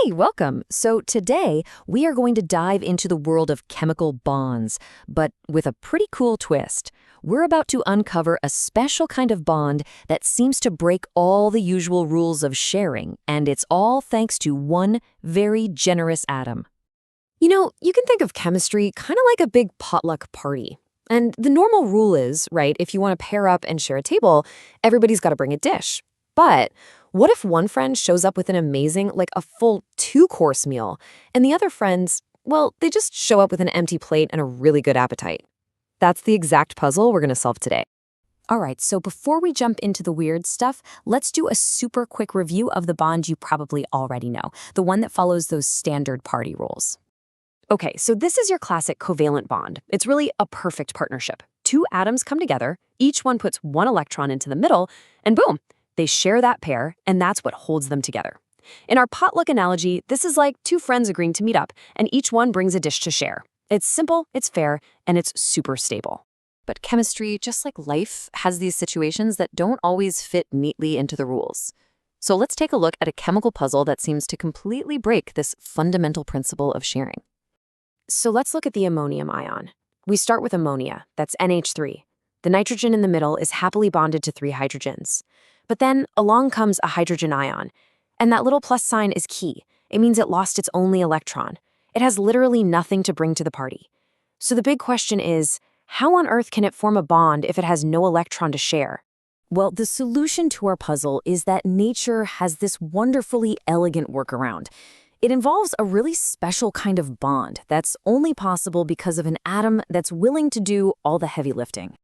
Hey, welcome. So today we are going to dive into the world of chemical bonds, but with a pretty cool twist. We're about to uncover a special kind of bond that seems to break all the usual rules of sharing, and it's all thanks to one very generous atom. You can think of chemistry kind of like a big potluck party. And the normal rule is, right, if you want to pair up and share a table, everybody's got to bring a dish. But what if one friend shows up with an amazing, like a full two-course meal, and the other friends, well, they just show up with an empty plate and a really good appetite? That's the exact puzzle we're going to solve today. All right, so before we jump into the weird stuff, let's do a super quick review of the bond you probably already know, the one that follows those standard party rules. Okay, so this is your classic covalent bond. It's really a perfect partnership. Two atoms come together, each one puts one electron into the middle, and boom, they share that pair, and that's what holds them together. In our potluck analogy, this is like two friends agreeing to meet up, and each one brings a dish to share. It's simple, it's fair, and it's super stable. But chemistry, just like life, has these situations that don't always fit neatly into the rules. So let's take a look at a chemical puzzle that seems to completely break this fundamental principle of sharing. So let's look at the ammonium ion. We start with ammonia, that's NH3. The nitrogen in the middle is happily bonded to 3 hydrogens. But then along comes a hydrogen ion, and that little plus sign is key. It means it lost its only electron. It has literally nothing to bring to the party. So the big question is, how on earth can it form a bond if it has no electron to share? Well, the solution to our puzzle is that nature has this wonderfully elegant workaround. It involves a really special kind of bond that's only possible because of an atom that's willing to do all the heavy lifting.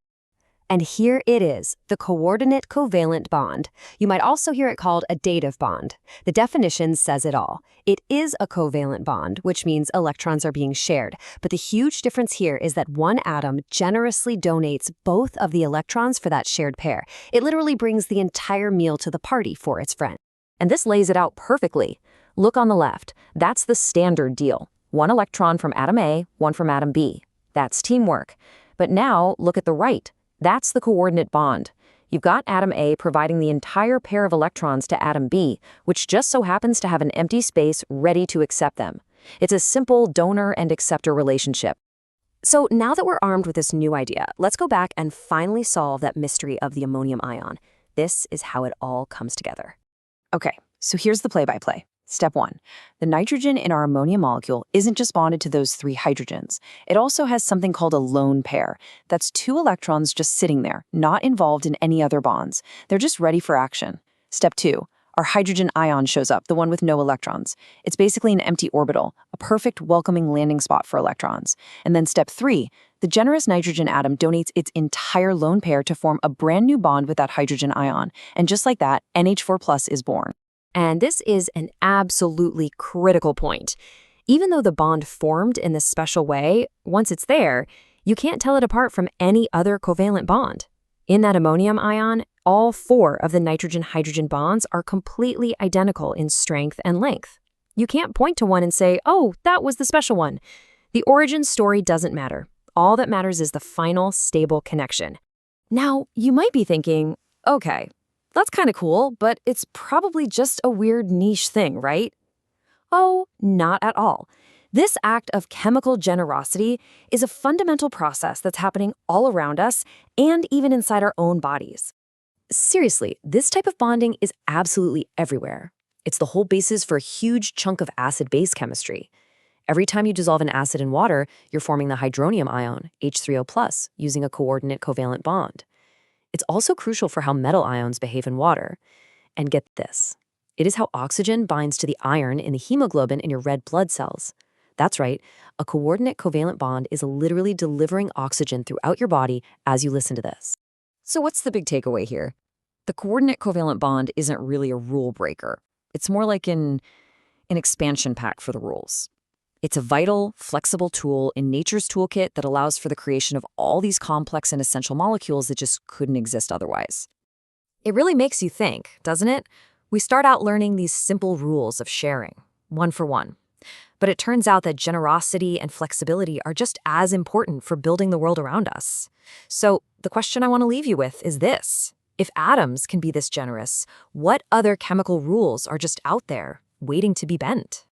And here it is, the coordinate covalent bond. You might also hear it called a dative bond. The definition says it all. It is a covalent bond, which means electrons are being shared. But the huge difference here is that one atom generously donates both of the electrons for that shared pair. It literally brings the entire meal to the party for its friend. And this lays it out perfectly. Look on the left. That's the standard deal. One electron from atom A, one from atom B. That's teamwork. But now look at the right. That's the coordinate bond. You've got atom A providing the entire pair of electrons to atom B, which just so happens to have an empty space ready to accept them. It's a simple donor and acceptor relationship. So now that we're armed with this new idea, let's go back and finally solve that mystery of the ammonium ion. This is how it all comes together. Okay, so here's the play-by-play. Step 1. The nitrogen in our ammonia molecule isn't just bonded to those 3 hydrogens. It also has something called a lone pair. That's 2 electrons just sitting there, not involved in any other bonds. They're just ready for action. Step 2. Our hydrogen ion shows up, the one with no electrons. It's basically an empty orbital, a perfect welcoming landing spot for electrons. And then step 3. The generous nitrogen atom donates its entire lone pair to form a brand new bond with that hydrogen ion. And just like that, NH4+ is born. And this is an absolutely critical point. Even though the bond formed in this special way, once it's there, you can't tell it apart from any other covalent bond. In that ammonium ion, all 4 of the nitrogen-hydrogen bonds are completely identical in strength and length. You can't point to one and say, oh, that was the special one. The origin story doesn't matter. All that matters is the final stable connection. Now, you might be thinking, okay, that's kind of cool, but it's probably just a weird niche thing, right? Oh, not at all. This act of chemical generosity is a fundamental process that's happening all around us and even inside our own bodies. Seriously, this type of bonding is absolutely everywhere. It's the whole basis for a huge chunk of acid-base chemistry. Every time you dissolve an acid in water, you're forming the hydronium ion, H3O+, using a coordinate covalent bond. It's also crucial for how metal ions behave in water. And get this, it is how oxygen binds to the iron in the hemoglobin in your red blood cells. That's right, a coordinate covalent bond is literally delivering oxygen throughout your body as you listen to this. So what's the big takeaway here? The coordinate covalent bond isn't really a rule breaker. It's more like an expansion pack for the rules. It's a vital, flexible tool in nature's toolkit that allows for the creation of all these complex and essential molecules that just couldn't exist otherwise. It really makes you think, doesn't it? We start out learning these simple rules of sharing, one for one. But it turns out that generosity and flexibility are just as important for building the world around us. So the question I want to leave you with is this. If atoms can be this generous, what other chemical rules are just out there waiting to be bent?